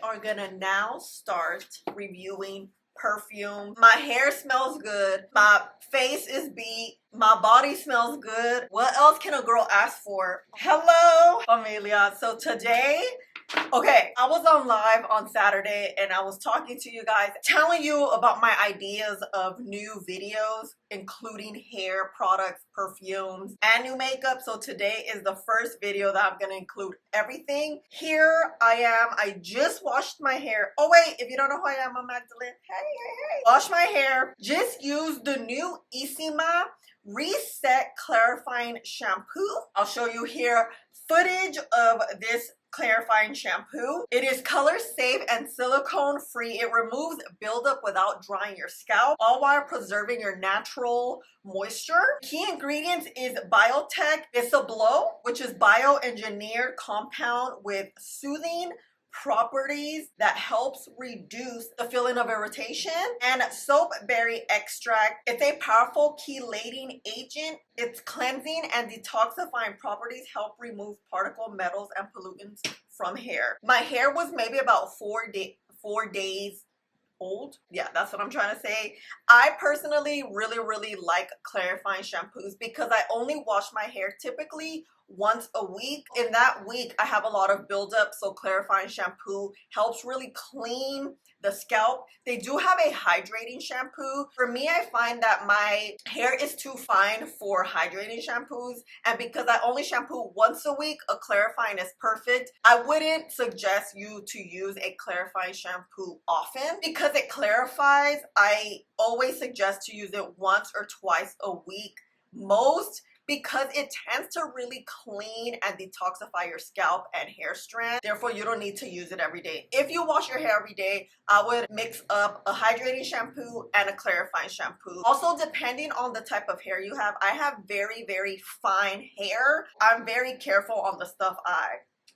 are gonna now start reviewing perfume. My hair smells good. My face is beat. My body smells good. What else can a girl ask for? Hello, Familia. So today, okay, I was on live on Saturday and I was talking to you guys, telling you about my ideas of new videos, including hair products, perfumes, and new makeup. So today is the first video that I'm gonna include everything. Here I am. I just washed my hair. Oh wait, if you don't know who I am, I'm Magdalene. Hey. Wash my hair. Just use the new Isima Reset Clarifying Shampoo. I'll show you here footage of this clarifying shampoo. It is color safe and silicone free. It removes buildup without drying your scalp, all while preserving your natural moisture. Key ingredients is Biotech Isablo, which is bioengineered compound with soothing properties that helps reduce the feeling of irritation, and soap berry extract. It's a powerful chelating agent. Its cleansing and detoxifying properties help remove particle metals and pollutants from hair. My hair was maybe about 4 days old. Yeah, that's what I'm trying to say. I personally really like clarifying shampoos because I only wash my hair typically once a week. In that week, I have a lot of buildup, so clarifying shampoo helps really clean the scalp. They do have a hydrating shampoo. For me, I find that my hair is too fine for hydrating shampoos, and because I only shampoo once a week, a clarifying is perfect. I wouldn't suggest you to use a clarifying shampoo often because it clarifies. I always suggest to use it once or twice a week most, because it tends to really clean and detoxify your scalp and hair strand. Therefore, you don't need to use it every day. If you wash your hair every day, I would mix up a hydrating shampoo and a clarifying shampoo. Also, depending on the type of hair you have, I have very fine hair. I'm very careful on the stuff I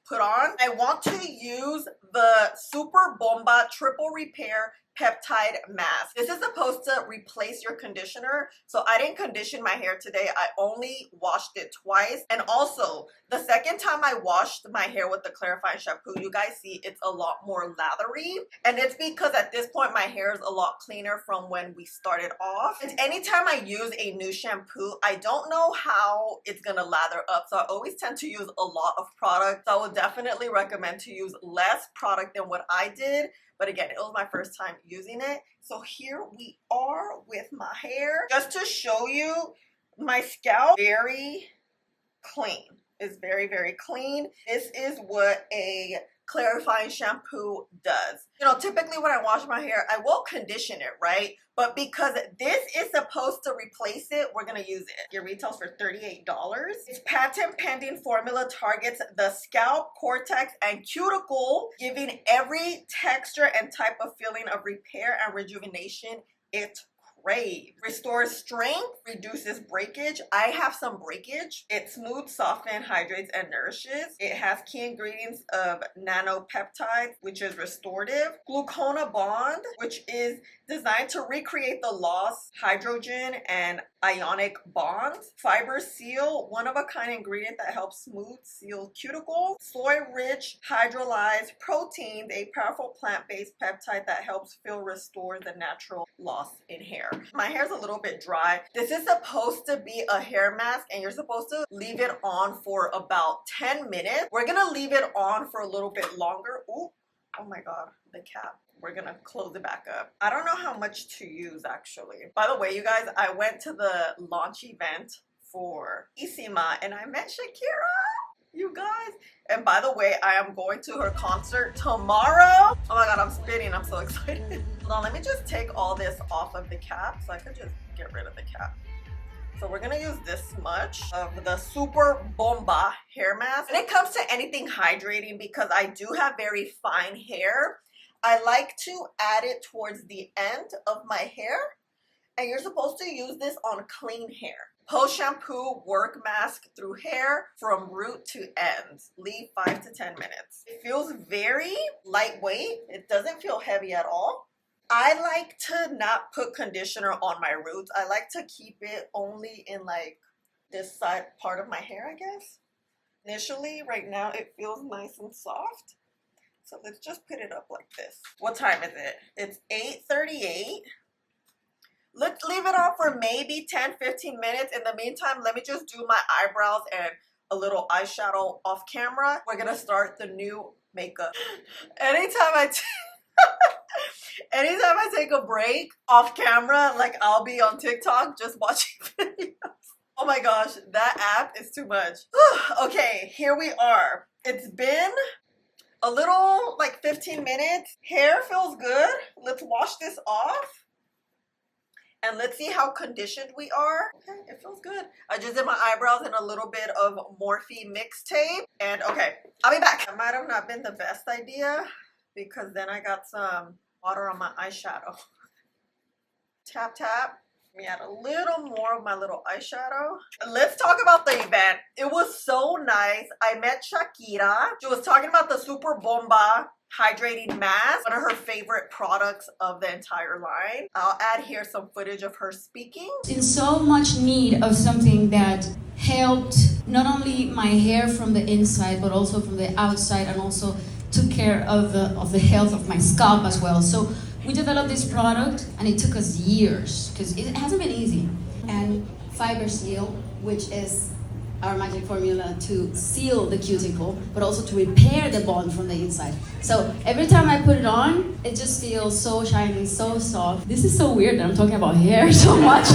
put on. I want to use the Super Bomba Triple Repair Peptide Mask. This is supposed to replace your conditioner, so I didn't condition my hair today. I only washed it twice, and also the second time I washed my hair with the clarifying shampoo, you guys see it's a lot more lathery, and it's because at this point my hair is a lot cleaner from when we started off. And anytime I use a new shampoo, I don't know how it's gonna lather up, so I always tend to use a lot of product. So I would definitely recommend to use less product than what I did. But again, it was my first time using it. So here we are with my hair. Just to show you, my scalp, very clean. It's very clean. This is what a clarifying shampoo does. You know, typically when I wash my hair, I will condition it, right? But because this is supposed to replace it, we're gonna use it. It retails for $38. Its patent pending formula targets the scalp, cortex, and cuticle, giving every texture and type of feeling of repair and rejuvenation it craves. Restores strength, reduces breakage. I have some breakage. It smooths, softens, hydrates, and nourishes. It has key ingredients of nanopeptides, which is restorative. Glucona bond, which is designed to recreate the lost hydrogen and ionic bonds. Fiber seal, one-of-a-kind ingredient that helps smooth, seal cuticle. Soy-rich hydrolyzed proteins, a powerful plant-based peptide that helps restore the natural loss in hair. My hair's a little bit dry. This is supposed to be a hair mask, and you're supposed to leave it on for about 10 minutes. We're gonna leave it on for a little bit longer. Ooh, oh my God, the cap. We're gonna close it back up. I don't know how much to use actually. By the way, you guys, I went to the launch event for Isima and I met Shakira, you guys. And by the way, I am going to her concert tomorrow. Oh my God, I'm spitting, I'm so excited. Hold on, let me just take all this off of the cap so I could just get rid of the cap. So we're gonna use this much of the Super Bomba hair mask. When it comes to anything hydrating, because I do have very fine hair, I like to add it towards the end of my hair, and you're supposed to use this on clean hair. Post shampoo work mask through hair from root to ends. Leave 5 to 10 minutes. It feels very lightweight. It doesn't feel heavy at all. I like to not put conditioner on my roots. I like to keep it only in like this side part of my hair, I guess. Initially, right now, it feels nice and soft. So let's just put it up like this. What time is it? It's 8:38. Let's leave it on for maybe 10-15 minutes. In the meantime, let me just do my eyebrows and a little eyeshadow off camera. We're gonna start the new makeup. Anytime I take a break off camera, like I'll be on TikTok just watching videos. Oh my gosh, that app is too much. Okay, here we are. It's been a little like 15 minutes. Hair feels good. Let's wash this off. And let's see how conditioned we are. Okay, it feels good. I just did my eyebrows and a little bit of Morphe mixtape. And okay, I'll be back. That might have not been the best idea because then I got some water on my eyeshadow. Tap, tap. Let me add a little more of my little eyeshadow. Let's talk about the event. It was so nice. I met Shakira. She was talking about the Super Bomba hydrating mask, one of her favorite products of the entire line. I'll add here some footage of her speaking. In so much need of something that helped not only my hair from the inside, but also from the outside, and also took care of the health of my scalp as well. So we developed this product, and it took us years because it hasn't been easy. And Fiber Seal, which is our magic formula to seal the cuticle, but also to repair the bond from the inside. So every time I put it on, it just feels so shiny, so soft. This is so weird that I'm talking about hair so much.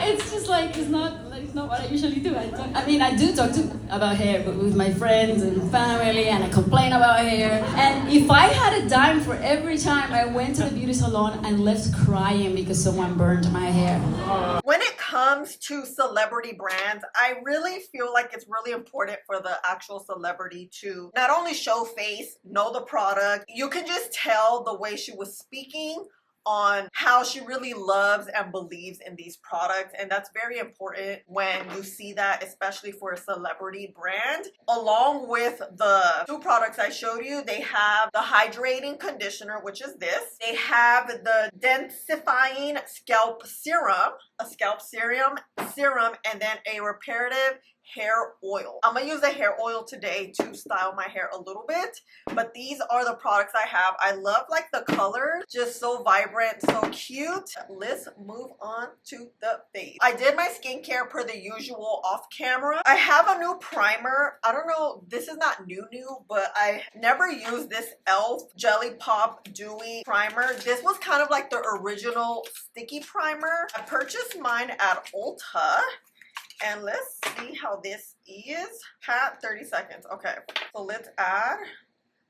It's just like, it's not what I usually do. I do talk about hair, but with my friends and family, and I complain about hair. And if I had a dime for every time I went to the beauty salon and left crying because someone burned my hair. When it comes to celebrity brands, I really feel like it's really important for the actual celebrity to not only show face, know the product. You can just tell the way she was speaking on how she really loves and believes in these products, and that's very important when you see that, especially for a celebrity brand. Along with the two products I showed you, they have the hydrating conditioner, which is this. They have the densifying scalp serum, a scalp serum, and then a reparative hair oil. I'm gonna use the hair oil today to style my hair a little bit, but these are the products I have. I love like the colors, just so vibrant, so cute. Let's move on to the face. I did my skincare per the usual off camera. I have a new primer. I don't know, this is not new, but I never used this e.l.f. Jelly Pop Dewy Primer. This was kind of like the original sticky primer. I purchased mine at Ulta. And let's see how this is. Pat, 30 seconds. Okay, so let's add.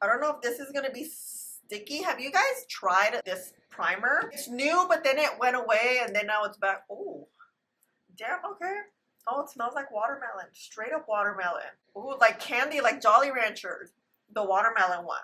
I don't know if this is gonna be sticky. Have you guys tried this primer? It's new, but then it went away and then now it's back. Oh, damn, okay. Oh, it smells like watermelon, straight up watermelon. Ooh, like candy, like Jolly Ranchers, the watermelon one.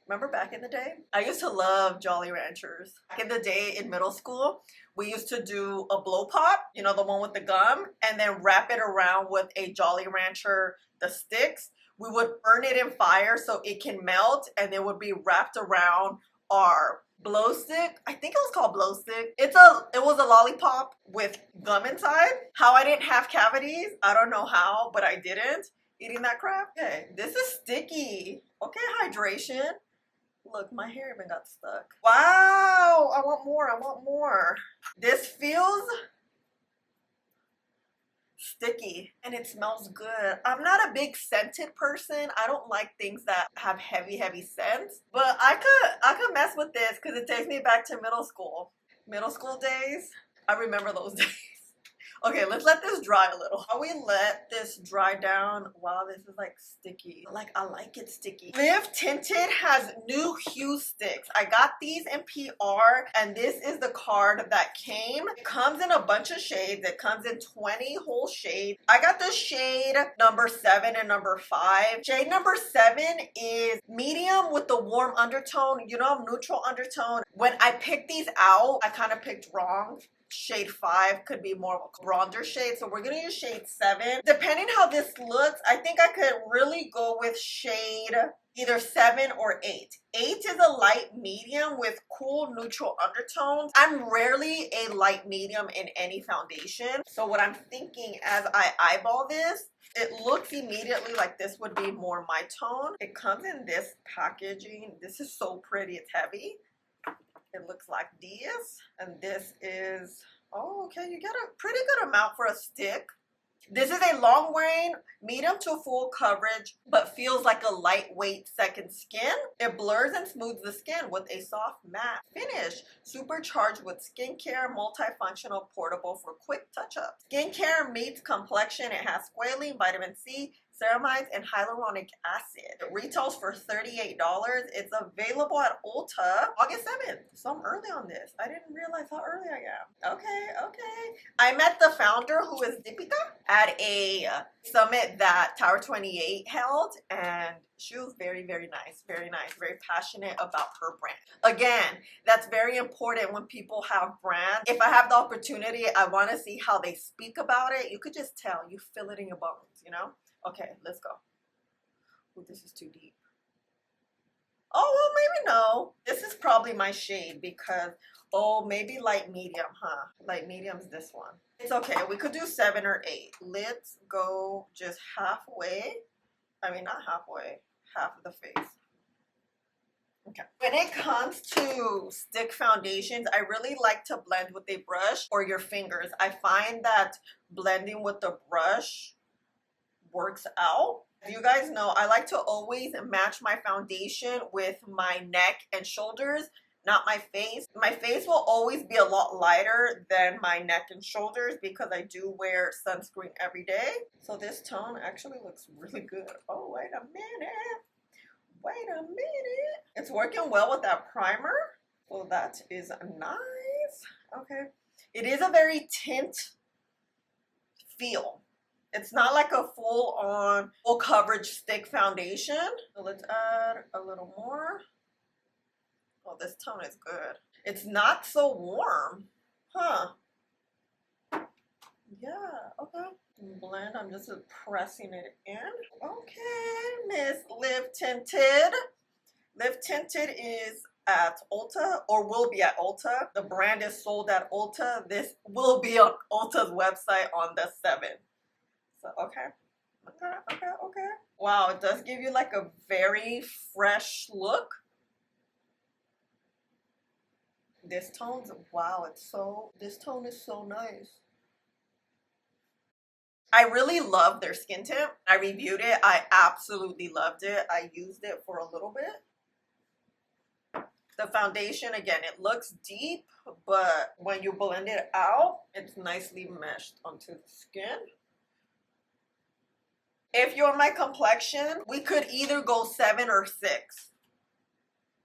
Remember back in the day? I used to love Jolly Ranchers. Back in the day in middle school, we used to do a blow pop, you know, the one with the gum, and then wrap it around with a Jolly Rancher, the sticks. We would burn it in fire so it can melt, and it would be wrapped around our blow stick. I think it was called blow stick. It was a lollipop with gum inside. How I didn't have cavities, I don't know how, but I didn't. Eating that crap. Okay, this is sticky. Okay, hydration. Look, my hair even got stuck. Wow, I want more, I want more. This feels sticky and it smells good. I'm not a big scented person. I don't like things that have heavy scents, but I could mess with this because it takes me back to middle school. Middle school days. I remember those days. Okay, let's let this dry a little. While we let this dry down, wow, this is like sticky. Like, I like it sticky. Live Tinted has new hue sticks. I got these in PR, and this is the card that came. It comes in a bunch of shades. It comes in 20 whole shades. I got the shade number 7 and number 5. Shade number 7 is medium with the warm undertone. You know, neutral undertone. When I picked these out, I kind of picked wrong. shade 5 could be more of a bronzer shade. So we're gonna use shade 7. Depending how this looks, I think I could really go with shade either 7 or 8. 8 is a light medium with cool neutral undertones. I'm rarely a light medium in any foundation. So what I'm thinking as I eyeball this, it looks immediately like this would be more my tone. It comes in this packaging. This is so pretty. It's heavy. It looks like this. And this is, oh, okay, you get a pretty good amount for a stick. This is a long wearing, medium to full coverage, but feels like a lightweight second skin. It blurs and smooths the skin with a soft matte finish, supercharged with skincare, multifunctional, portable for quick touch-ups. Skincare meets complexion. It has squalene, vitamin C, ceramides, and hyaluronic acid. It retails for $38. It's available at Ulta August 7th. So I'm early on this. I didn't realize how early I am. Okay. I met the founder, who is Deepika, at a summit that Tower 28 held, and she was very, very nice, very passionate about her brand. Again, that's very important when people have brands. If I have the opportunity, I want to see how they speak about it. You could just tell, you feel it in your bones, you know? Okay, let's go. Oh, this is too deep. Oh, well, maybe no. This is probably my shade because, oh, maybe light medium, huh? Light medium's this one. It's okay. We could do 7 or 8. Let's go just halfway. I mean, not halfway. Half of the face. Okay. When it comes to stick foundations, I really like to blend with a brush or your fingers. I find that blending with the brush works out. As you guys know, I like to always match my foundation with my neck and shoulders, not my face. My face will always be a lot lighter than my neck and shoulders because I do wear sunscreen every day. So this tone actually looks really good. Oh, wait a minute. It's working well with that primer. So that is nice. Okay. It is a very tint feel. It's not like a full-on, full coverage stick foundation. So let's add a little more. Oh, this tone is good. It's not so warm. Huh. Yeah, okay. Blend, I'm just pressing it in. Okay, Miss Live Tinted. Live Tinted is at Ulta, or will be at Ulta. The brand is sold at Ulta. This will be on Ulta's website on the 7th. So, okay. Wow, it does give you like a very fresh look. This tone's, wow, this tone is so nice. I really love their skin tint. I reviewed it. I absolutely loved it. I used it for a little bit. The foundation, again, it looks deep, but when you blend it out, it's nicely meshed onto the skin. If you're my complexion, we could either go 7 or 6.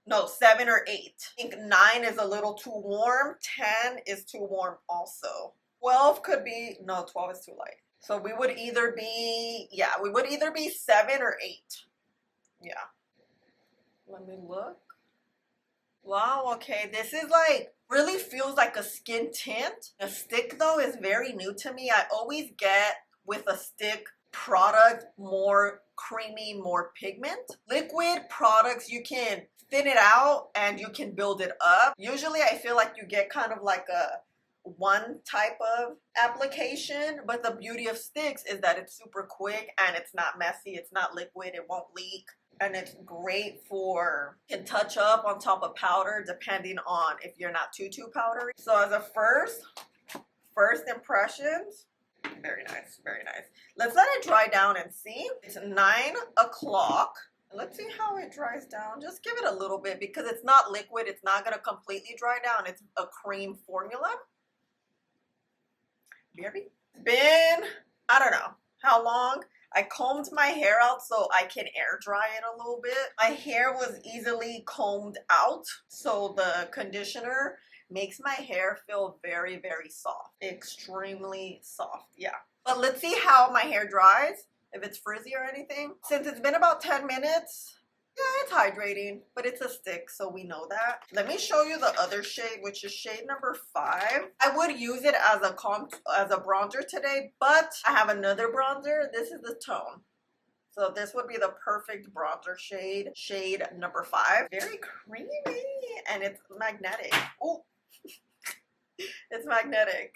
No, 7 or 8. I think 9 is a little too warm. 10 is too warm also. 12 could be, no, 12 is too light. So we would either be, we would either be 7 or 8. Yeah. Let me look. Wow, okay. This is like, really feels like a skin tint. A stick though is very new to me. I always get with a stick product more creamy, more pigment. Liquid products, you can thin it out and you can build it up. Usually I feel like you get kind of like a one type of application, but the beauty of sticks is that it's super quick and it's not messy, it's not liquid, it won't leak, and it's great for, can touch up on top of powder depending on if you're not too powdery. So as a first impressions, very nice. Let's let it dry down and see. It's 9 o'clock. Let's see how it dries down. Just give it a little bit because it's not liquid. It's not going to completely dry down. It's a cream formula. It's been, I don't know how long. I combed my hair out so I can air dry it a little bit. My hair was easily combed out, so the conditioner makes my hair feel very, very soft. Extremely soft, yeah. But let's see how my hair dries, if it's frizzy or anything. Since it's been about 10 minutes, Yeah, it's hydrating, but it's a stick, so we know that. Let me show you the other shade, which is shade number 5. I would use it as a bronzer today, but I have another bronzer. This is the tone. So this would be the perfect bronzer shade, shade number 5. Very creamy, and it's magnetic. Oh, it's magnetic.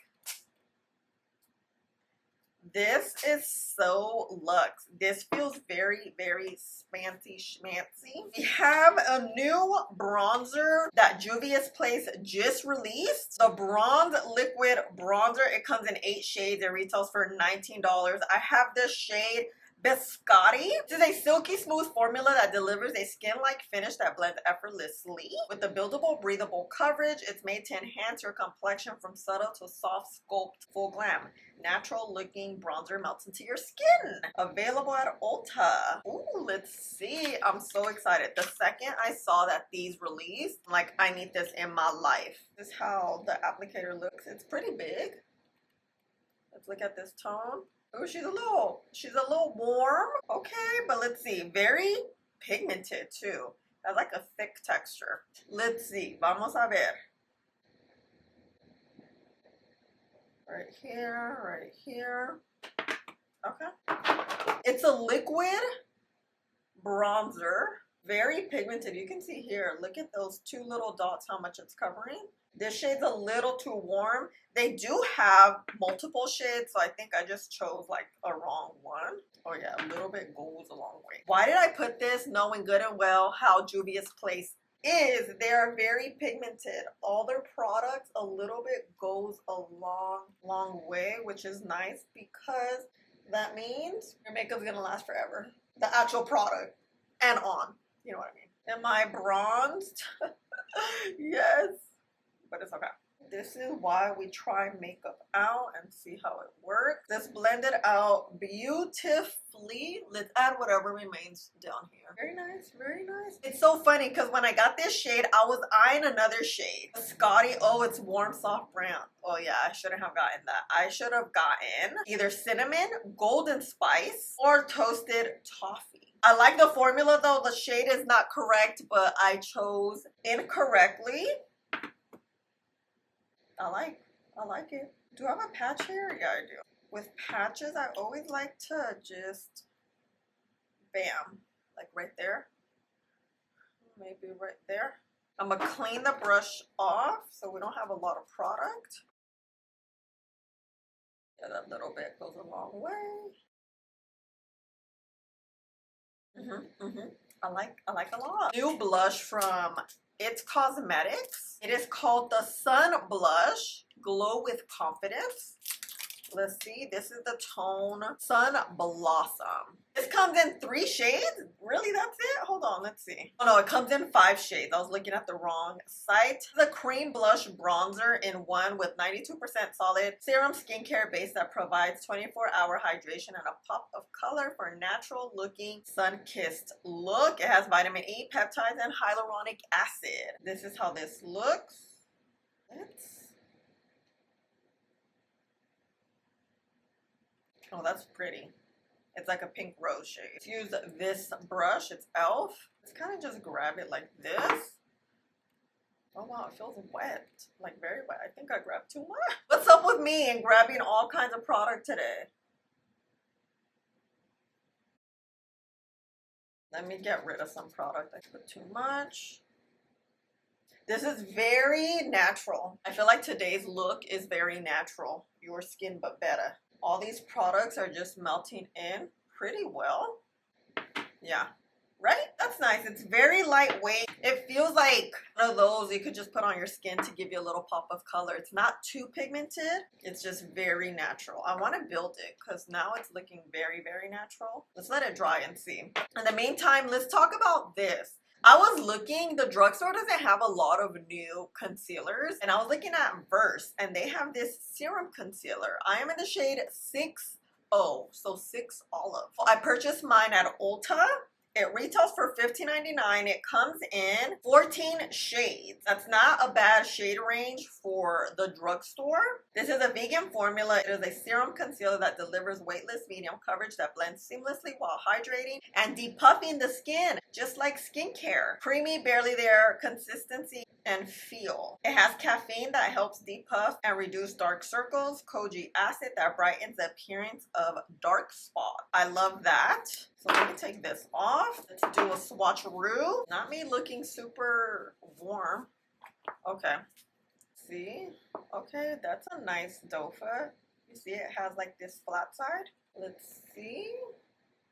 This is so luxe. This feels very, very fancy schmancy. We have a new bronzer that Juvia's Place just released. The Bronze Liquid Bronzer. It comes in 8 shades. It retails for $19. I have this shade Biscotti. This is a silky smooth formula that delivers a skin-like finish that blends effortlessly with the buildable, breathable coverage. It's made to enhance your complexion from subtle to soft sculpt, full glam. Natural looking bronzer melts into your skin. Available at Ulta. Ooh, let's see. I'm so excited. The second I saw that these released, I'm like, I need this in my life. This is how the applicator looks. It's pretty big. Let's look at this tone. Oh, she's a little warm. Okay, but let's see. Very pigmented too. Has like a thick texture. Let's see. Vamos a ver. Right here, right here. Okay. It's a liquid bronzer. Very pigmented. You can see here. Look at those 2 little dots, how much it's covering. This shade's a little too warm. They do have multiple shades, so I think I just chose like a wrong one. Oh yeah, a little bit goes a long way. Why did I put this knowing good and well how Juvia's Place is? They're very pigmented. All their products, a little bit goes a long way, which is nice because that means your makeup's gonna last forever. The actual product and on, you know what I mean. Am I bronzed? Yes. But it's okay. This is why we try makeup out and see how it works. This blended out beautifully. Let's add whatever remains down here. Very nice, very nice. It's so funny because when I got this shade, I was eyeing another shade. Scotty, oh, it's warm, soft brown. Oh yeah, I shouldn't have gotten that. I should have gotten either cinnamon, golden spice, or toasted toffee. I like the formula though. The shade is not correct, but I chose incorrectly. I like it. Do I have a patch here? Yeah, I do. With patches, I always like to just, bam, like right there. Maybe right there. I'm gonna clean the brush off so we don't have a lot of product. Yeah, that little bit goes a long way. I like a lot. New blush from It's Cosmetics. It is called the Sun Blush Glow with Confidence. Let's see. This is the tone Sun Blossom. This comes in 3 shades? Really, that's it? Hold on, let's see. Oh no, it comes in 5 shades. I was looking at the wrong site. The cream blush bronzer in one with 92% solid serum skincare base that provides 24-hour hydration and a pop of color for a natural looking sun-kissed look. It has vitamin E, peptides, and hyaluronic acid. This is how this looks. Oh, that's pretty. It's like a pink rose shade. Let's use this brush. It's e.l.f. Let's kind of just grab it like this. Oh wow, it feels wet. Like very wet. I think I grabbed too much. What's up with me and grabbing all kinds of product today? Let me get rid of some product. I put too much. This is very natural. I feel like today's look is very natural. Your skin, but better. All these products are just melting in pretty well. Yeah, right? That's nice. It's very lightweight. It feels like one of those you could just put on your skin to give you a little pop of color. It's not too pigmented. It's just very natural. I want to build it because now it's looking very, very natural. Let's let it dry and see. In the meantime, let's talk about this. I was looking, the drugstore doesn't have a lot of new concealers, and I was looking at Verse, and they have this serum concealer. I am in the shade 6O, so 6 Olive. I purchased mine at Ulta. It retails for $15.99. It comes in 14 shades. That's not a bad shade range for the drugstore. This is a vegan formula. It is a serum concealer that delivers weightless medium coverage that blends seamlessly while hydrating and depuffing the skin, just like skincare. Creamy, barely there consistency and feel. It has caffeine that helps depuff and reduce dark circles, kojic acid that brightens the appearance of dark spot. I love that. So let me take this off. Let's do a swatcheroo. Not me looking super warm. Okay. See? Okay, that's a nice dofa. You see it has like this flat side. Let's see.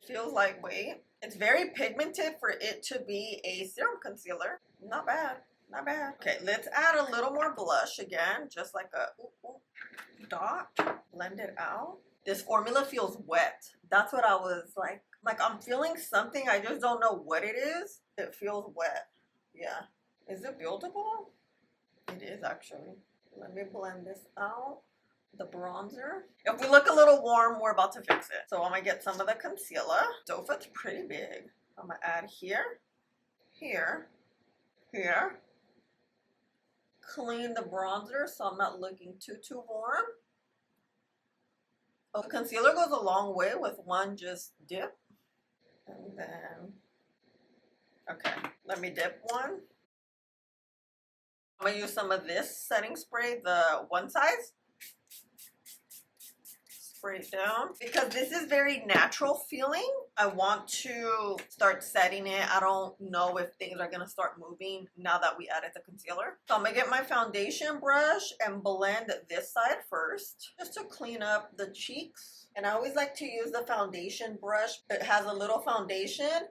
Feels lightweight. It's very pigmented for it to be a serum concealer. Not bad. Not bad. Okay, let's add a little more blush again. Just like a dot. Blend it out. This formula feels wet. That's what I was like. Like I'm feeling something. I just don't know what it is. It feels wet. Yeah. Is it buildable? It is actually. Let me blend this out. The bronzer. If we look a little warm, we're about to fix it. So I'm gonna get some of the concealer. Dofa's pretty big. I'm gonna add here, here, here. Clean the bronzer so I'm not looking too warm. Oh, the concealer goes a long way with one just dip. And then, okay, let me dip one. I'm gonna use some of this setting spray, the one size. Spray it down. Because this is very natural feeling, I want to start setting it. I don't know if things are gonna start moving now that we added the concealer. So I'm gonna get my foundation brush and blend this side first, just to clean up the cheeks. And I always like to use the foundation brush. It has a little foundation.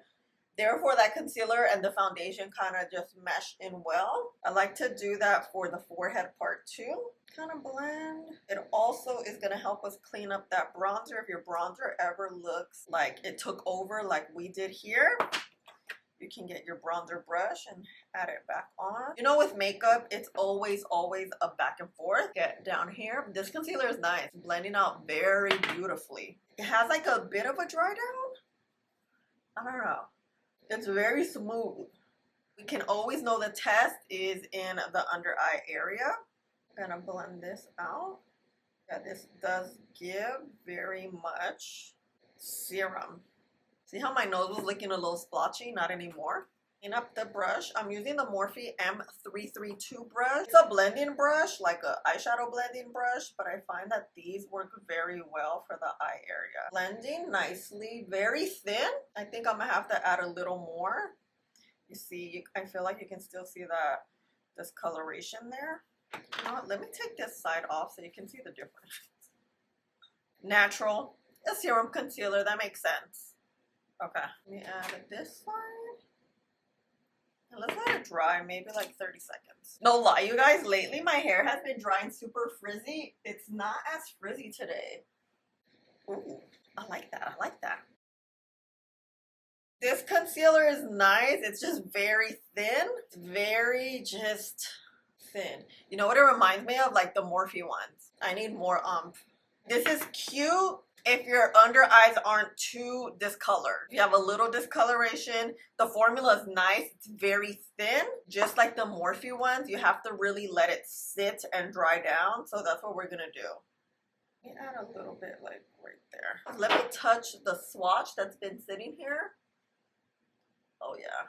Therefore, that concealer and the foundation kind of just mesh in well. I like to do that for the forehead part too. Kind of blend. It also is going to help us clean up that bronzer. If your bronzer ever looks like it took over like we did here, you can get your bronzer brush and add it back on. You know, with makeup, it's always a back and forth. Get down here. This concealer is nice. Blending out very beautifully. It has like a bit of a dry down. I don't know. It's very smooth. We can always know the test is in the under eye area. I'm gonna blend this out. Yeah, this does give very much serum. See how my nose was looking a little splotchy? Not anymore. Clean up the brush. I'm using the Morphe M332 brush. It's a blending brush, like an eyeshadow blending brush, but I find that these work very well for the eye area. Blending nicely, very thin. I think I'm gonna have to add a little more. You see, I feel like you can still see that discoloration there. You know what? Let me take this side off so you can see the difference. Natural, a serum concealer, that makes sense. Okay, let me add this side. And let's let it dry, maybe like 30 seconds. No lie, you guys, lately my hair has been drying super frizzy. It's not as frizzy today. Ooh, I like that, I like that. This concealer is nice. It's just very thin. It's very just thin. You know what it reminds me of? Like the Morphe ones. I need more This is cute if your under eyes aren't too discolored. If you have a little discoloration, the formula is nice. It's very thin, just like the Morphe ones. You have to really let it sit and dry down. So that's what we're gonna do. Let me add a little bit like right there. Let me touch the swatch that's been sitting here. Oh yeah.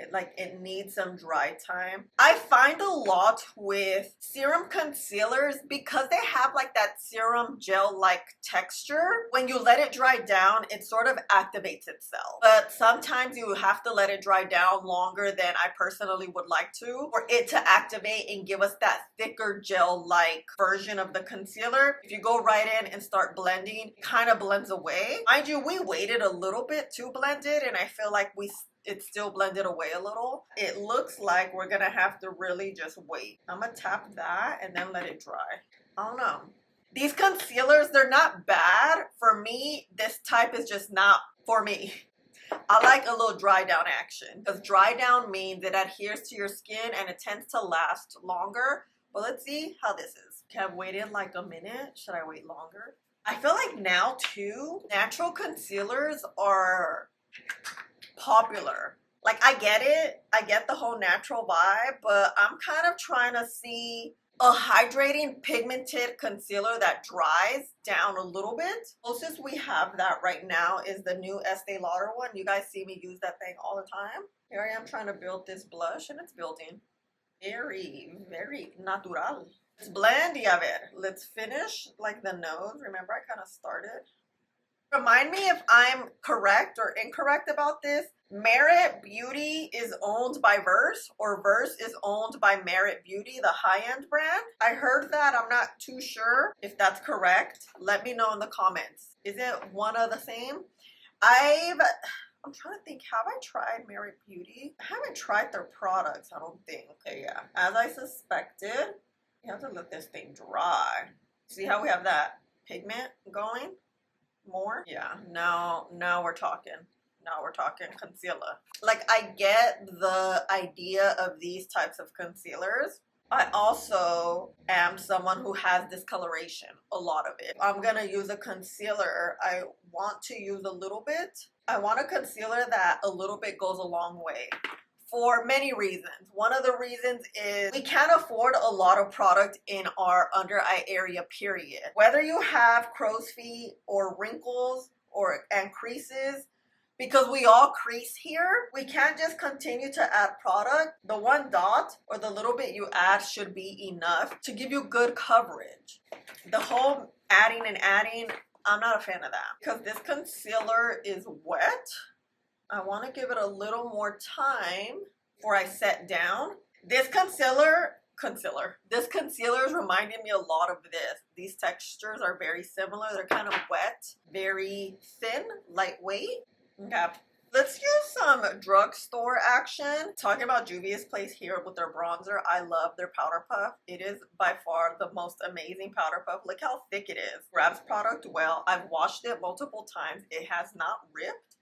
It needs some dry time. I find a lot with serum concealers, because they have like that serum gel-like texture. When you let it dry down, it sort of activates itself. But sometimes you have to let it dry down longer than I personally would like to, for it to activate and give us that thicker gel-like version of the concealer. If you go right in and start blending, it kind of blends away. Mind you, we waited a little bit to blend it, and I feel like it still blended away a little. It looks like we're gonna have to really just wait. I'm gonna tap that and then let it dry. I don't know. These concealers, they're not bad. For me, this type is just not for me. I like a little dry down action, because dry down means it adheres to your skin and it tends to last longer. But let's see how this is. Okay, I've waited like a minute. Should I wait longer? I feel like now too, natural concealers are popular. Like, I get it. I get the whole natural vibe, but I'm kind of trying to see a hydrating pigmented concealer that dries down a little bit. Closest we have that right now is the new Estee Lauder one. You guys see me use that thing all the time. Here I am trying to build this blush, and it's building. Very, very natural. Let's blend, y a ver. Let's finish like the nose. Remember, I kind of started. Remind me if I'm correct or incorrect about this. Merit Beauty is owned by Verse, or Verse is owned by Merit Beauty, the high-end brand. I heard that. I'm not too sure if that's correct. Let me know in the comments. Is it one of the same? I'm trying to think, have I tried Merit Beauty? I haven't tried their products, I don't think. Okay, yeah. As I suspected, you have to let this thing dry. See how we have that pigment going? More? Yeah, now we're talking. Now we're talking concealer. Like, I get the idea of these types of concealers. I also am someone who has discoloration, a lot of it. I'm gonna use a concealer. I want to use a little bit. I want a concealer that a little bit goes a long way. For many reasons. One of the reasons is we can't afford a lot of product in our under eye area, period. Whether you have crow's feet or wrinkles and creases, because we all crease here, we can't just continue to add product. The one dot or the little bit you add should be enough to give you good coverage. The whole adding and adding, I'm not a fan of that. Because this concealer is wet, I want to give it a little more time before I set down. This concealer is reminding me a lot of this. These textures are very similar. They're kind of wet, very thin, lightweight. Okay. Let's use some drugstore action. Talking about Juvia's Place here with their bronzer. I love their powder puff. It is by far the most amazing powder puff. Look how thick it is. Grabs product well. I've washed it multiple times. It has not ripped.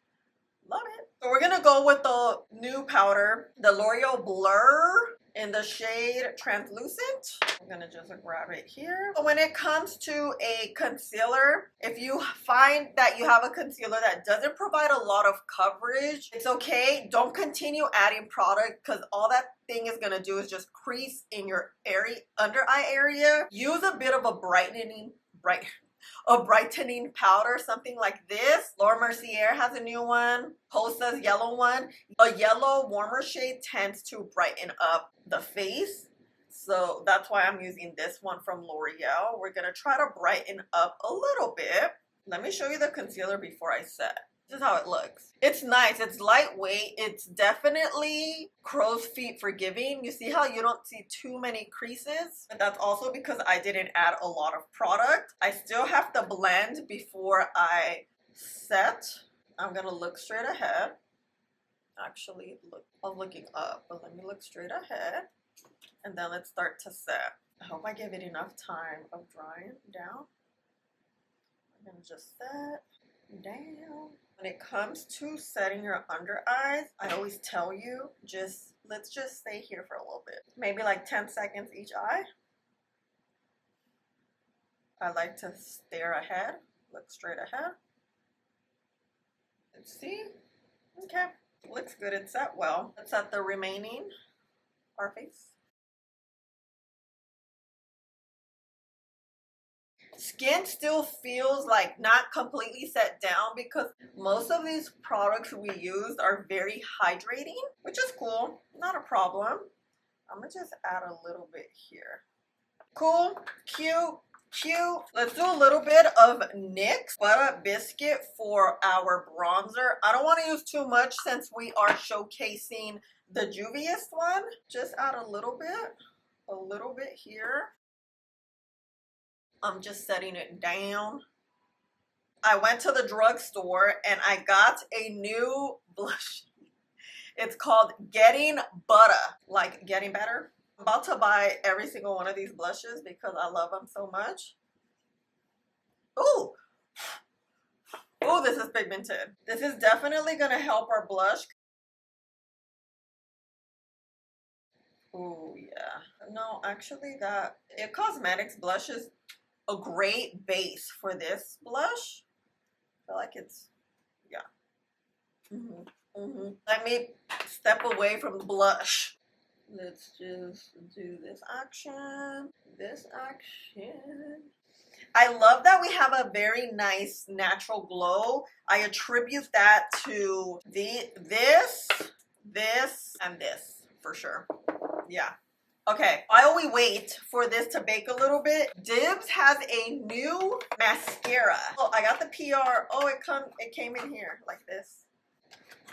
Love it. So we're gonna go with the new powder, the L'Oreal Blur in the shade Translucent. I'm gonna just grab it here. So when it comes to a concealer, if you find that you have a concealer that doesn't provide a lot of coverage, it's okay. Don't continue adding product, because all that thing is gonna do is just crease in your under eye area. Use a bit of a brightening powder, something like this. Laura Mercier has a new one. Hosa's yellow one. A yellow warmer shade tends to brighten up the face, so that's why I'm using this one from L'Oreal. We're gonna try to brighten up a little bit. Let me show you the concealer before I set. This is how it looks. It's nice. It's lightweight. It's definitely crow's feet forgiving. You see how you don't see too many creases? But that's also because I didn't add a lot of product. I still have to blend before I set. I'm gonna look straight ahead. Actually, I was looking up, but let me look straight ahead. And then let's start to set. I hope I give it enough time of drying down. I'm gonna just set down. When it comes to setting your under eyes, I always tell you, let's just stay here for a little bit. Maybe like 10 seconds each eye. I like to stare ahead, look straight ahead. Let's see. Okay, looks good. It's set well. Let's set the remaining our face. Skin still feels like not completely set down, because most of these products we used are very hydrating, which is cool, not a problem. I'm gonna just add a little bit here. Cool, cute. Let's do a little bit of NYX Butter Biscuit for our bronzer. I don't want to use too much since we are showcasing the Juvia's one. Just add a little bit here. I'm just setting it down. I went to the drugstore and I got a new blush. It's called Getting Butter, like getting better. I'm about to buy every single one of these blushes because I love them so much. Ooh, this is pigmented. This is definitely gonna help our blush. Oh yeah. No, actually It Cosmetics blush is a great base for this blush. I feel like it's, yeah. Let me step away from the blush. Let's just do this action. This action. I love that we have a very nice natural glow. I attribute that to this, and this for sure. Yeah. Okay, while we wait for this to bake a little bit, Dibs has a new mascara. Oh, I got the PR. Oh, it came in here like this.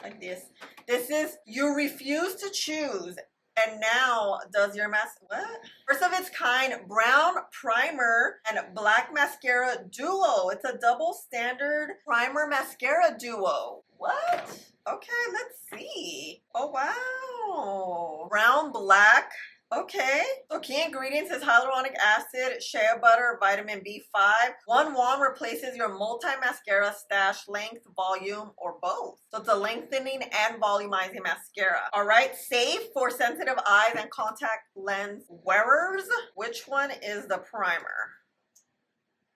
Like this. This is You Refuse to Choose. And now does your what? First of its kind brown primer and black mascara duo. It's a double standard primer mascara duo. What? Okay, let's see. Oh, wow. Brown, black. Okay. So key ingredients is hyaluronic acid, shea butter, vitamin B5. One wand replaces your multi-mascara stash length, volume, or both. So it's a lengthening and volumizing mascara. All right. Safe for sensitive eyes and contact lens wearers. Which one is the primer?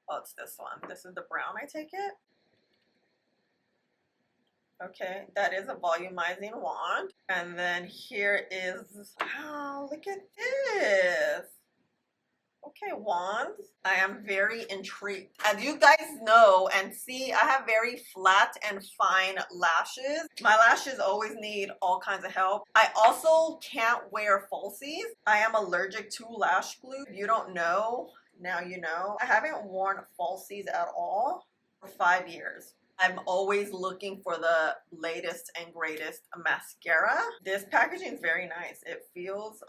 Oh, it's this one. This is the brown, I take it. Okay, that is a volumizing wand. And then here is, wow, look at this. Okay, wands. I am very intrigued. As you guys know and see, I have very flat and fine lashes. My lashes always need all kinds of help. I also can't wear falsies. I am allergic to lash glue. If you don't know, now you know. I haven't worn falsies at all for 5 years. I'm always looking for the latest and greatest mascara. This packaging is very nice. It feels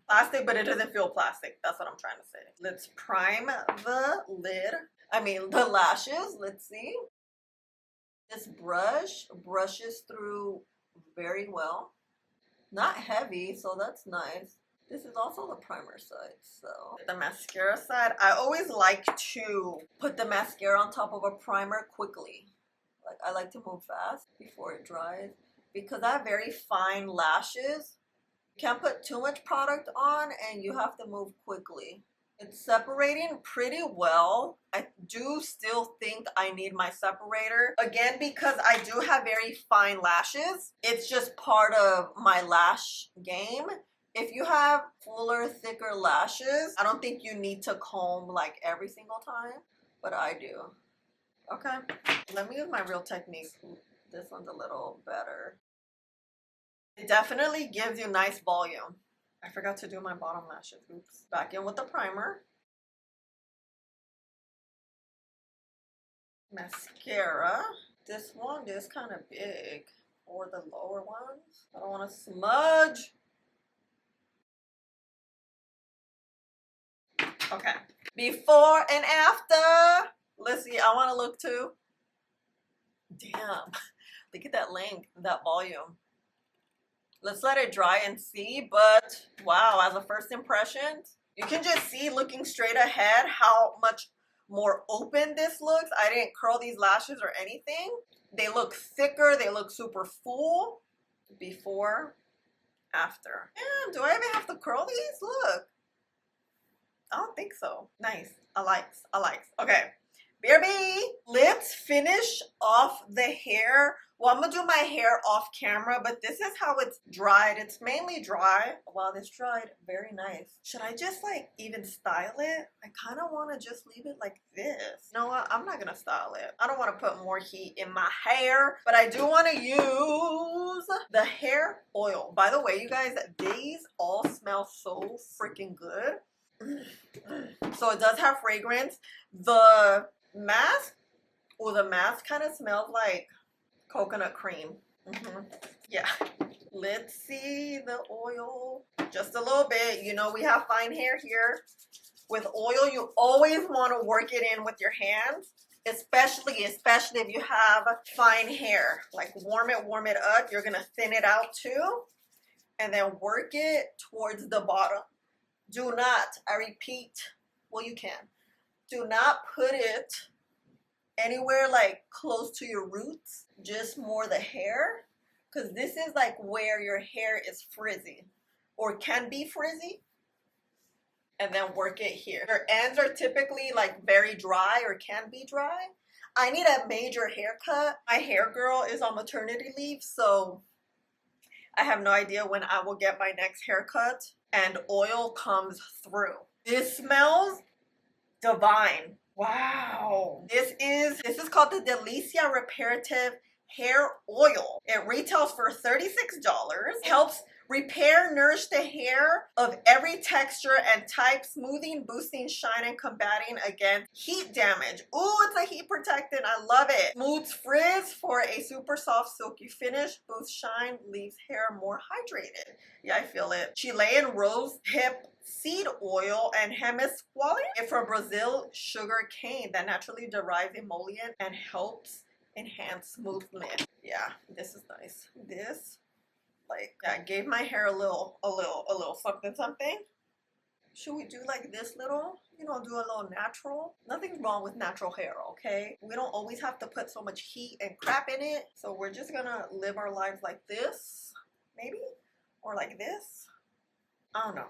plastic, but it doesn't feel plastic. That's what I'm trying to say. Let's prime the the lashes. Let's see. This brush brushes through very well. Not heavy, so that's nice. This is also the primer side, so the mascara side. I always like to put the mascara on top of a primer quickly. Like, I like to move fast before it dries because I have very fine lashes. You can't put too much product on and you have to move quickly. It's separating pretty well. I do still think I need my separator. Again, because I do have very fine lashes. It's just part of my lash game. If you have fuller, thicker lashes, I don't think you need to comb like every single time, but I do. Okay, let me use my real technique. This one's a little better. It definitely gives you nice volume. I forgot to do my bottom lashes. Oops. Back in with the primer. Mascara. This one is kind of big for the lower ones. I don't want to smudge. Okay. Before and after. Let's see, I want to look too. Damn, look at that length, that volume. Let's let it dry and see, but wow, as a first impression, you can just see looking straight ahead how much more open this looks. I didn't curl these lashes or anything. They look thicker, they look super full. Before, after. Damn, do I even have to curl these? Look. I don't think so. Nice, I likes. Okay. BRB, let's finish off the hair. Well, I'm gonna do my hair off camera, but this is how it's dried. It's mainly dry. Wow, this dried very nice. Should I just like even style it? I kind of want to just leave it like this. You know what? I'm not gonna style it. I don't want to put more heat in my hair, but I do want to use the hair oil. By the way, you guys, these all smell so freaking good. So it does have fragrance. The mask kind of smells like coconut cream. Yeah. Let's see the oil. Just a little bit. You know, we have fine hair here. With oil, you always want to work it in with your hands, especially if you have fine hair. Like warm it up. You're gonna thin it out too, and then work it towards the bottom. Do not, I repeat, well, you can. Do not put it anywhere like close to your roots, just more the hair, because this is like where your hair is frizzy or can be frizzy, and then work it here. Your ends are typically like very dry or can be dry. I need a major haircut. My hair girl is on maternity leave, so I have no idea when I will get my next haircut and oil comes through. This smells divine. Wow. This is called the Delicia Reparative Hair Oil. It retails for $36. Helps repair, nourish the hair of every texture and type, smoothing, boosting, shine, and combating against heat damage. Ooh, it's a heat protectant. I love it. Smooths frizz for a super soft, silky finish. Boosts shine, leaves hair more hydrated. Yeah, I feel it. Chilean rose hip seed oil and Hemisquallia from Brazil sugar cane that naturally derives emollient and helps enhance movement. Yeah, this is nice. This, like, yeah, gave my hair a little something something. Should we do like this little, you know, do a little natural? Nothing's wrong with natural hair, okay? We don't always have to put so much heat and crap in it. So we're just gonna live our lives like this, maybe, or like this. I don't know.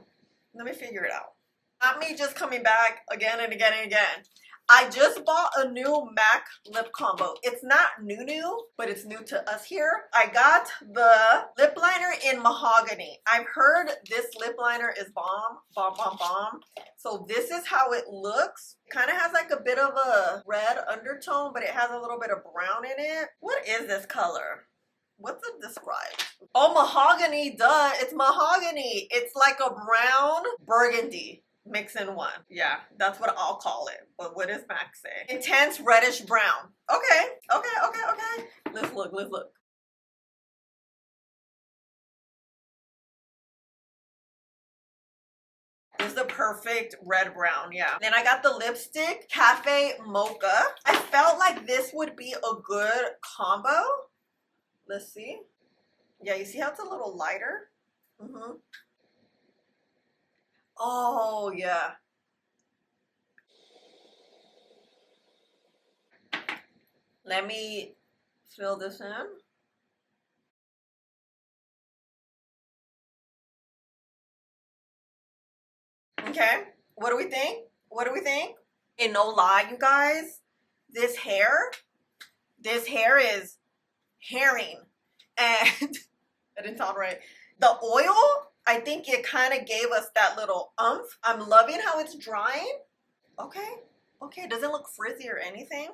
Let me figure it out. Not me just coming back again and again and again. I just bought a new MAC lip combo. It's not new, but it's new to us here. I got the lip liner in mahogany. I've heard this lip liner is bomb. So this is how it looks. It kind of has like a bit of a red undertone, but it has a little bit of brown in it. What is this color? What's it described? Oh, mahogany, duh. It's mahogany. It's like a brown burgundy mix in one. Yeah, that's what I'll call it. But what does Max say? Intense reddish brown. Okay. Let's look. This is the perfect red brown, yeah. Then I got the lipstick, Cafe Mocha. I felt like this would be a good combo. Let's see. Yeah, you see how it's a little lighter? Oh, yeah. Let me fill this in. Okay, what do we think? And no lie, you guys, this hair is herring. And I didn't sound right. The oil, I think it kind of gave us that little umph. I'm loving how it's drying. Okay, it doesn't look frizzy or anything.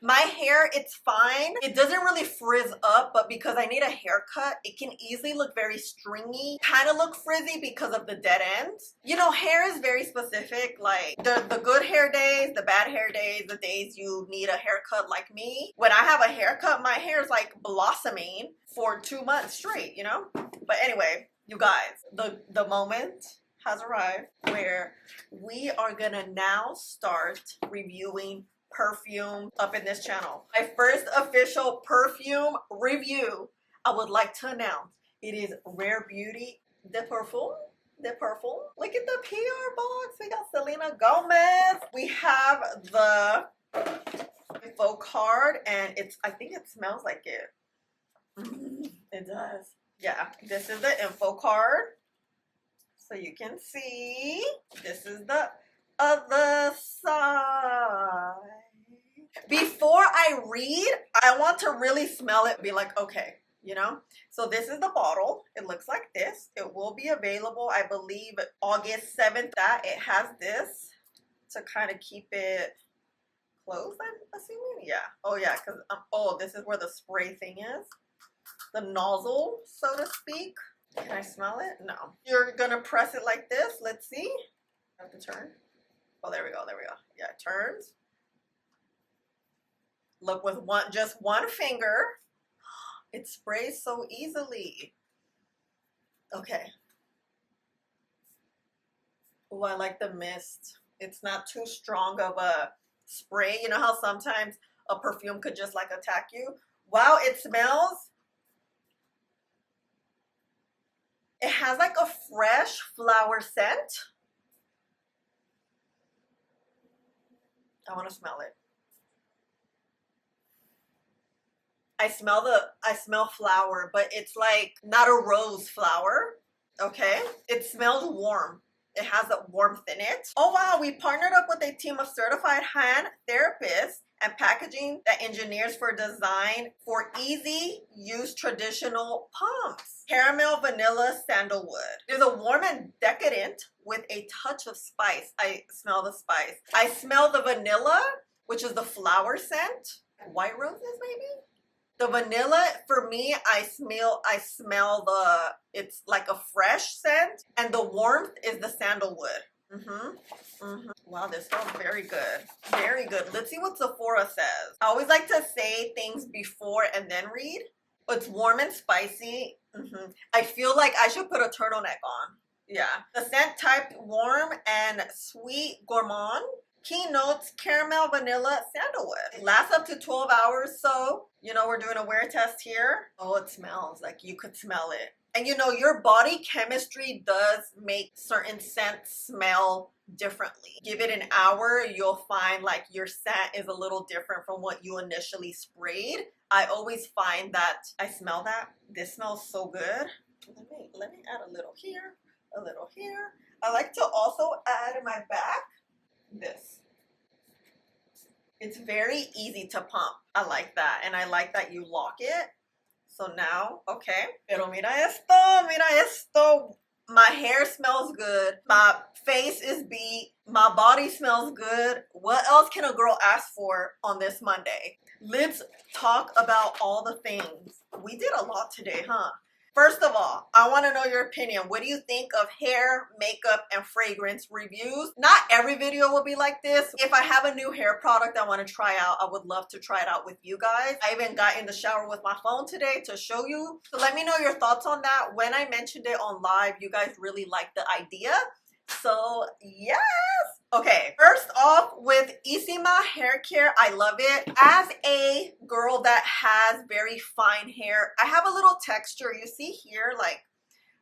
My hair, it's fine. It doesn't really frizz up, but because I need a haircut, it can easily look very stringy, kind of look frizzy because of the dead ends. You know, hair is very specific. Like the good hair days, the bad hair days, the days you need a haircut like me. When I have a haircut, my hair is like blossoming for 2 months straight, you know? But anyway, you guys, the moment has arrived where we are gonna now start reviewing perfume up in this channel. My first official perfume review, I would like to announce, it is Rare Beauty de Parfum. Look at the PR box. We got Selena Gomez. We have the info card, and I think it smells like it. It does. Yeah, this is the info card. So you can see, this is the other side. Before I read, I want to really smell it, be like, okay, you know? So this is the bottle. It looks like this. It will be available, I believe, August 7th. It has this to kind of keep it closed, I'm assuming. Yeah. Oh, yeah, because, this is where the spray thing is. The nozzle, so to speak. Can I smell it? No. You're gonna press it like this. Let's see. I have to turn. Oh, there we go. Yeah, it turns. Look, with just one finger, it sprays so easily. Okay. Oh, I like the mist. It's not too strong of a spray. You know how sometimes a perfume could just like attack you? Wow, it smells. It has like a fresh flower scent. I want to smell it. I smell flower, but it's like not a rose flower. Okay. It smells warm. It has a warmth in it. Oh wow, we partnered up with a team of certified hand therapists and packaging that engineers for design for easy use traditional pumps. Caramel, vanilla, sandalwood. There's a warm and decadent with a touch of spice. I smell the spice. I smell the vanilla, which is the flower scent. White roses maybe? The vanilla, for me, I smell it's like a fresh scent. And the warmth is the sandalwood. Wow, this smells very good. Very good. Let's see what Sephora says. I always like to say things before and then read. It's warm and spicy. I feel like I should put a turtleneck on. Yeah. The scent typed warm and sweet gourmand. Key notes, caramel, vanilla, sandalwood. It lasts up to 12 hours, so, you know, we're doing a wear test here. Oh, it smells like you could smell it. And you know, your body chemistry does make certain scents smell differently. Give it an hour, you'll find like your scent is a little different from what you initially sprayed. I always find that I smell that. This smells so good. Let me add a little here, a little here. I like to also add in my back this. It's very easy to pump. I like that. And I like that you lock it. So now, okay. Pero mira esto, mira esto. My hair smells good. My face is beat. My body smells good. What else can a girl ask for on this Monday? Let's talk about all the things. We did a lot today, huh? First of all, I want to know your opinion. What do you think of hair, makeup, and fragrance reviews? Not every video will be like this. If I have a new hair product I want to try out, I would love to try it out with you guys. I even got in the shower with my phone today to show you. So let me know your thoughts on that. When I mentioned it on live, you guys really liked the idea. So yes. Okay, first off with Isima Hair Care, I love it. As a girl that has very fine hair, I have a little texture. You see here, like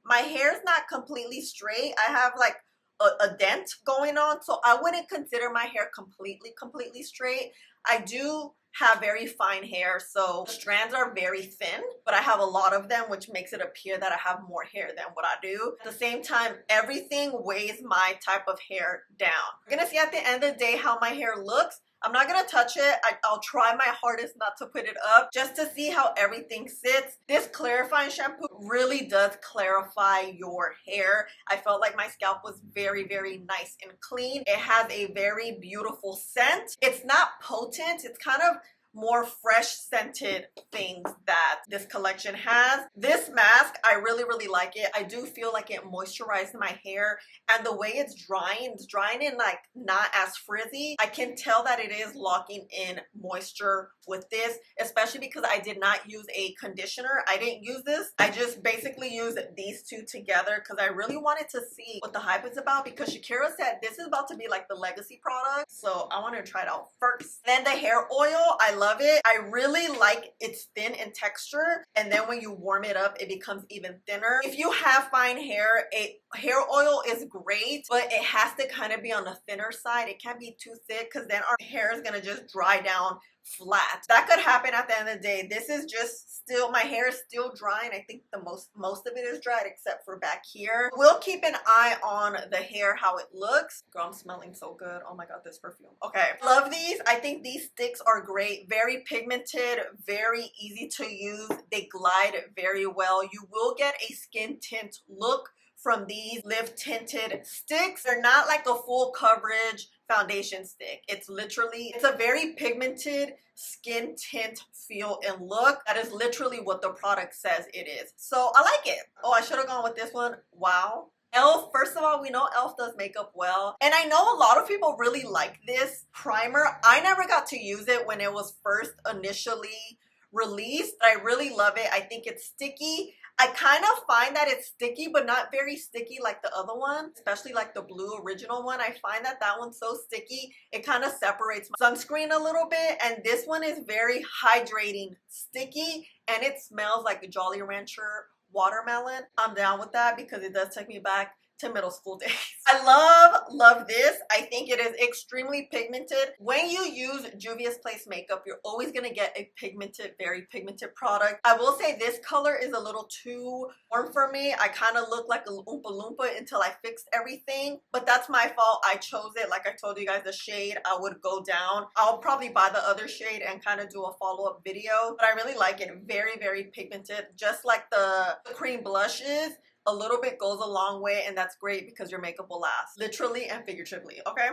my hair is not completely straight. I have like a dent going on, so I wouldn't consider my hair completely straight. I do have very fine hair, so the strands are very thin, but I have a lot of them, which makes it appear that I have more hair than what I do. At the same time, everything weighs my type of hair down. You're gonna see at the end of the day how my hair looks. I'm not gonna touch it. I'll try my hardest not to put it up just to see how everything sits. This clarifying shampoo really does clarify your hair. I felt like my scalp was very, very nice and clean. It has a very beautiful scent. It's not potent. It's kind of more fresh scented things that this collection has. This mask, I really like it. I do feel like it moisturized my hair, and the way it's drying in like not as frizzy. I can tell that it is locking in moisture with this, especially because I did not use a conditioner. I didn't use this. I just basically used these two together because I really wanted to see what the hype is about, because Shakira said this is about to be like the legacy product. So I wanted to try it out first. Then the hair oil, I love it. I really like it's thin in texture, and then when you warm it up, it becomes even thinner. If you have fine hair, a hair oil is great, but it has to kind of be on the thinner side. It can't be too thick because then our hair is gonna just dry down flat. That could happen at the end of the day. This is just still, my hair is still drying. I think the most of it is dried except for back here. We'll keep an eye on the hair, how it looks. Girl, I'm smelling so good. Oh my god, this perfume. Okay, love these. I think these sticks are great. Very pigmented, very easy to use. They glide very well. You will get a skin tint look from these lift tinted sticks. They're not like a full coverage foundation stick. It's a very pigmented skin tint feel and look. That is literally what the product says it is. So I like it. Oh, I should have gone with this one. Wow. e.l.f. First of all, we know e.l.f. does makeup well, and I know a lot of people really like this primer. I never got to use it when it was first initially released, but I really love it. I think it's sticky. I kind of find that it's sticky, but not very sticky like the other one, especially like the blue original one. I find that that one's so sticky, it kind of separates my sunscreen a little bit, and this one is very hydrating, sticky, and it smells like a Jolly Rancher watermelon. I'm down with that because it does take me back to middle school days. I love this. I think it is extremely pigmented. When you use Juvia's Place makeup, you're always gonna get a pigmented, very pigmented product. I will say this color is a little too warm for me. I kind of look like a Oompa Loompa until I fixed everything, but that's my fault. I chose it. Like I told you guys, the shade I would go down. I'll probably buy the other shade and kind of do a follow-up video, but I really like it. Very, very pigmented, just like the cream blush is. A little bit goes a long way, and that's great because your makeup will last, literally and figuratively, okay?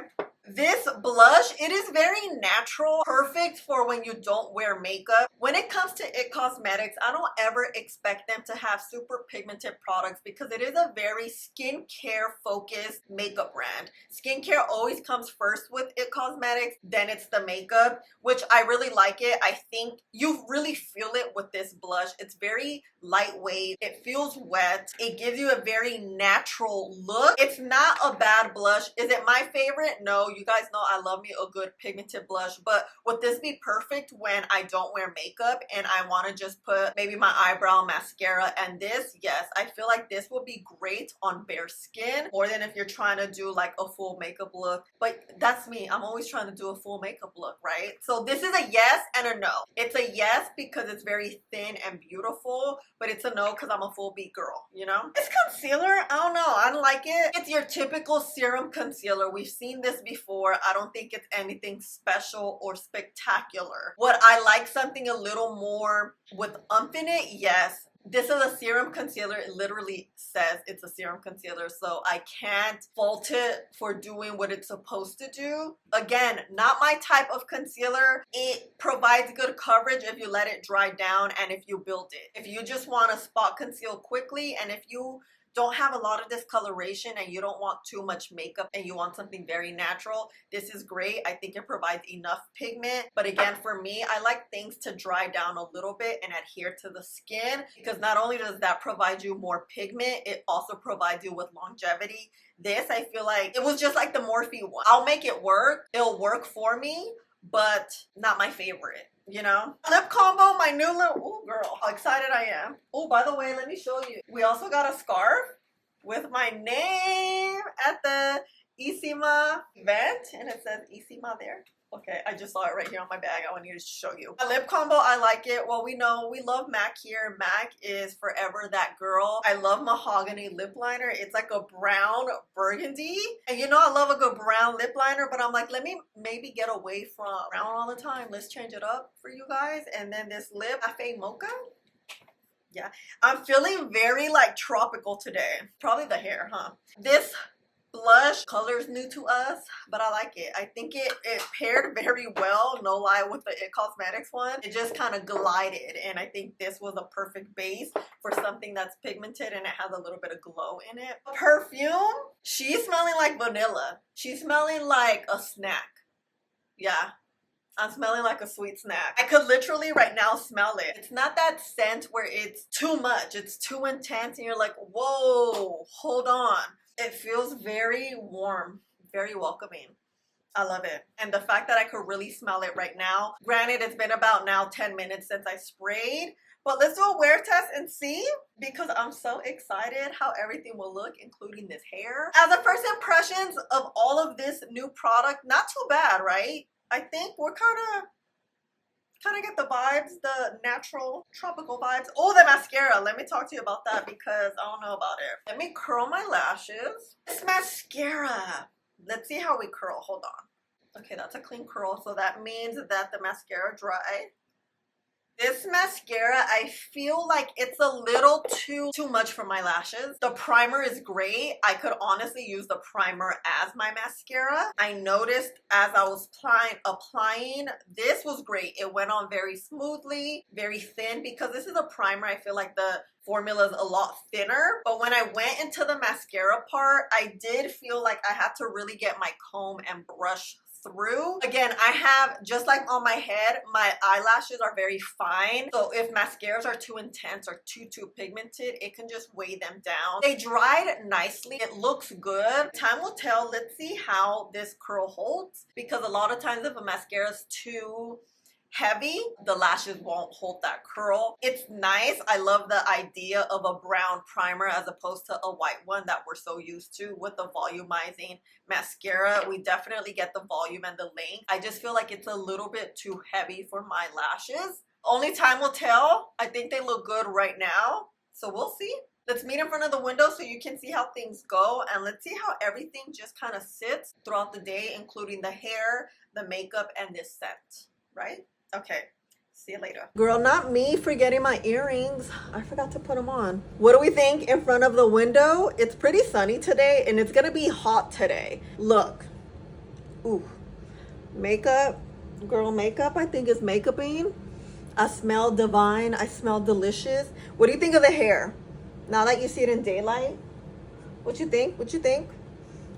This blush, it is very natural, perfect for when you don't wear makeup. When it comes to IT Cosmetics, I don't ever expect them to have super pigmented products because it is a very skincare focused makeup brand. Skincare always comes first with IT Cosmetics, then it's the makeup, which I really like it. I think you really feel it with this blush. It's very lightweight, it feels wet, it gives you a very natural look. It's not a bad blush. Is it my favorite? No. You guys know I love me a good pigmented blush, but would this be perfect when I don't wear makeup and I want to just put maybe my eyebrow, mascara, and this? Yes, I feel like this would be great on bare skin more than if you're trying to do like a full makeup look. But that's me. I'm always trying to do a full makeup look, right? So this is a yes and a no. It's a yes because it's very thin and beautiful, but it's a no because I'm a full beat girl, you know? This concealer, I don't know. I don't like it. It's your typical serum concealer. We've seen this before. I don't think it's anything special or spectacular. Would I like something a little more with umph in it? Yes. This is a serum concealer. It literally says it's a serum concealer, so I can't fault it for doing what it's supposed to do. Again, not my type of concealer. It provides good coverage if you let it dry down and if you build it. If you just want to spot conceal quickly, and if you don't have a lot of discoloration and you don't want too much makeup and you want something very natural, this is great. I think it provides enough pigment, but again, for me, I like things to dry down a little bit and adhere to the skin, because not only does that provide you more pigment, it also provides you with longevity. This, I feel like it was just like the Morphe one. I'll make it work. It'll work for me, but not my favorite. You know, lip combo, my new lip. Oh girl, how excited I am. Oh, by the way, let me show you, we also got a scarf with my name at the Isima event, and it says Isima there. Okay, I just saw it right here on my bag. I wanted to show you. A lip combo, I like it. Well, we know we love MAC here. MAC is forever that girl. I love mahogany lip liner. It's like a brown burgundy. And you know I love a good brown lip liner, but I'm like, let me maybe get away from brown all the time. Let's change it up for you guys. And then this lip, Cafe Mocha. Yeah, I'm feeling very like tropical today. Probably the hair, huh? This blush color is new to us, but I like it. I think it paired very well, no lie, with the IT Cosmetics one. It just kind of glided, and I think this was a perfect base for something that's pigmented and it has a little bit of glow in it. Perfume, she's smelling like vanilla. She's smelling like a snack. Yeah, I'm smelling like a sweet snack. I could literally right now smell it. It's not that scent where it's too much, it's too intense, and you're like, whoa, hold on. It feels very warm, very welcoming. I love it. And the fact that I could really smell it right now. Granted, it's been about now 10 minutes since I sprayed, but let's do a wear test and see, because I'm so excited how everything will look, including this hair. As a first impressions of all of this new product, not too bad, right? I think we're kind of get the vibes, the natural tropical vibes. Oh, the mascara. Let me talk to you about that because I don't know about it. Let me curl my lashes. This mascara. Let's see how we curl. Hold on. Okay, that's a clean curl. So that means that the mascara dried. This mascara, I feel like it's a little too much for my lashes. The primer is great. I could honestly use the primer as my mascara. I noticed as I was applying, this was great. It went on very smoothly, very thin, because this is a primer. I feel like the formula is a lot thinner. But when I went into the mascara part, I did feel like I had to really get my comb and brush through. Again, I have, just like on my head, my eyelashes are very fine. So if mascaras are too intense or too pigmented, it can just weigh them down. They dried nicely. It looks good. Time will tell. Let's see how this curl holds, because a lot of times if a mascara is too heavy, the lashes won't hold that curl. It's nice. I love the idea of a brown primer as opposed to a white one that we're so used to with the volumizing mascara. We definitely get the volume and the length. I just feel like it's a little bit too heavy for my lashes. Only time will tell. I think they look good right now, so we'll see. Let's meet in front of the window so you can see how things go, and let's see how everything just kind of sits throughout the day, including the hair, the makeup, and this scent, right? Okay, see you later. Girl, not me forgetting my earrings. I forgot to put them on. What do we think in front of the window? It's pretty sunny today, and it's gonna be hot today. Look. Ooh. Makeup. Girl, makeup I think is makeuping. I smell divine. I smell delicious. What do you think of the hair? Now that you see it in daylight, what you think? What you think?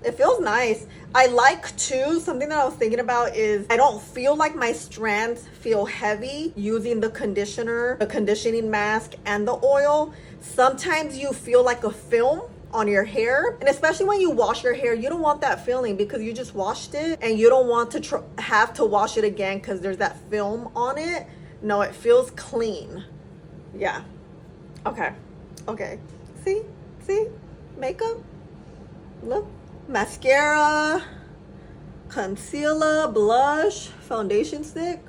It feels nice. I like too, something that I was thinking about is I don't feel like my strands feel heavy using the conditioner, the conditioning mask, and the oil. Sometimes you feel like a film on your hair, and especially when you wash your hair, you don't want that feeling because you just washed it and you don't want to have to wash it again because there's that film on it. No, it feels clean. Yeah. Okay. Okay. See? Makeup. Look. Mascara. Concealer. Blush. Foundation stick.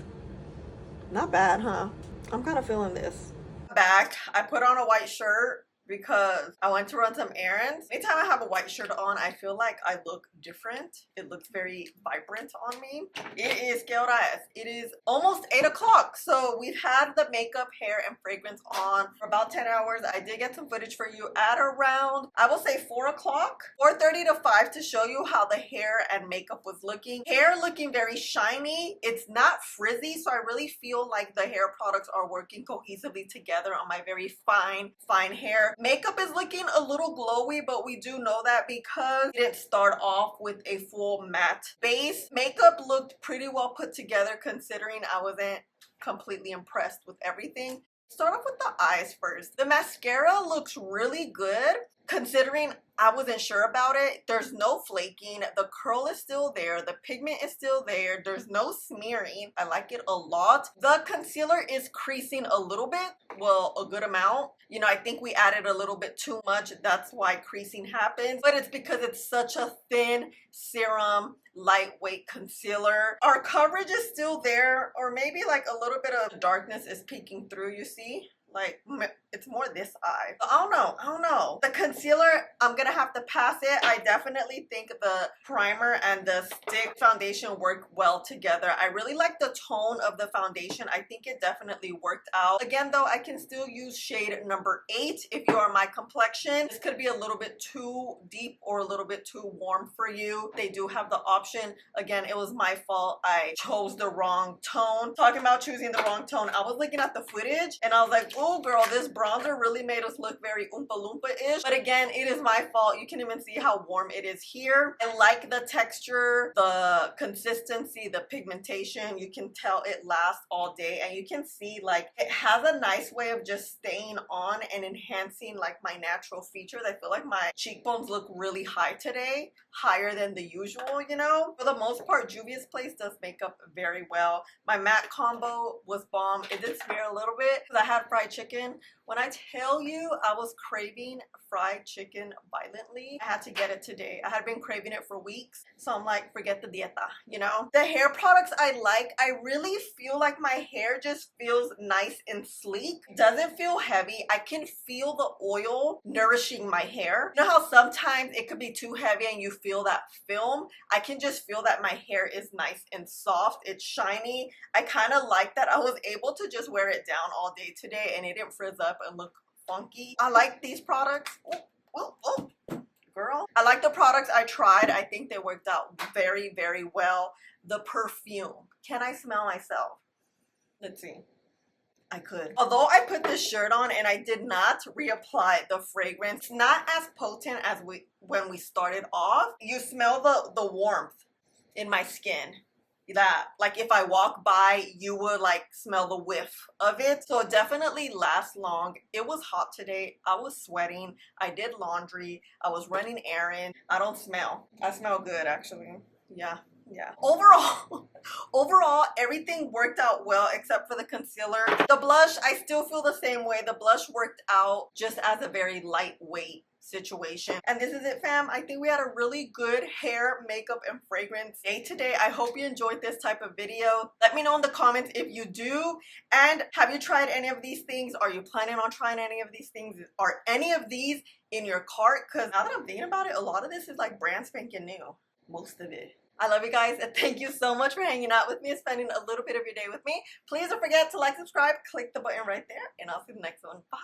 Not bad, huh? I'm kind of feeling this. Back. I put on a white shirt because I went to run some errands. Anytime I have a white shirt on, I feel like I look different. It looks very vibrant on me. It is Geuras. It is almost 8 o'clock. So we've had the makeup, hair, and fragrance on for about 10 hours. I did get some footage for you at around, I will say 4 o'clock, 4:30 to 5 to show you how the hair and makeup was looking. Hair looking very shiny. It's not frizzy, so I really feel like the hair products are working cohesively together on my very fine hair. Makeup is looking a little glowy, but we do know that because it didn't start off with a full matte base. Makeup looked pretty well put together considering I wasn't completely impressed with everything. Start off with the eyes first. The mascara looks really good considering I wasn't sure about it. There's no flaking. The curl is still there. The pigment is still there. There's no smearing. I like it a lot. The concealer is creasing a little bit. Well, a good amount. You know, I think we added a little bit too much. That's why creasing happens. But it's because it's such a thin serum, lightweight concealer. Our coverage is still there, or maybe like a little bit of darkness is peeking through, you see? Like, it's more this eye. I don't know. The concealer, I'm gonna have to pass it. I definitely think the primer and the stick foundation work well together. I really like the tone of the foundation. I think it definitely worked out. Again, though, I can still use shade number 8 if you are my complexion. This could be a little bit too deep or a little bit too warm for you. They do have the option. Again, it was my fault. I chose the wrong tone. Talking about choosing the wrong tone, I was looking at the footage and I was like, oh girl, this bronzer really made us look very Oompa Loompa-ish. But again, it is my fault. You can even see how warm it is here. I like the texture, the consistency, the pigmentation. You can tell it lasts all day, and you can see like it has a nice way of just staying on and enhancing like my natural features. I feel like my cheekbones look really high today, higher than the usual, you know. For the most part, Juvia's Place does makeup very well. My matte combo was bomb. It did smear a little bit because I had fried chicken. When I tell you I was craving fried chicken violently, I had to get it today. I had been craving it for weeks, so I'm like, forget the dieta, you know? The hair products I like, I really feel like my hair just feels nice and sleek. Doesn't feel heavy. I can feel the oil nourishing my hair. You know how sometimes it could be too heavy and you feel that film? I can just feel that my hair is nice and soft. It's shiny. I kind of like that I was able to just wear it down all day today and it didn't frizz up and look funky. I like these products. Oh, girl. I like the products I tried. I think they worked out very, very well. The perfume. Can I smell myself? Let's see. I could. Although I put this shirt on and I did not reapply the fragrance, not as potent as when we started off. You smell the warmth in my skin. That like if I walk by, you would like smell the whiff of it. So it definitely lasts long. It was hot today. I was sweating. I did laundry. I was running errands. I don't smell. I smell good actually. Yeah. Yeah. Overall, everything worked out well except for the concealer. The blush, I still feel the same way. The blush worked out just as a very lightweight situation. And this is it, fam. I think we had a really good hair, makeup, and fragrance day today. I hope you enjoyed this type of video. Let me know in the comments if you do. And have you tried any of these things? Are you planning on trying any of these things? Are any of these in your cart? Because now that I'm thinking about it, a lot of this is like brand spanking new. Most of it. I love you guys, and thank you so much for hanging out with me and spending a little bit of your day with me. Please don't forget to like, subscribe, click the button right there, and I'll see you in the next one. Bye!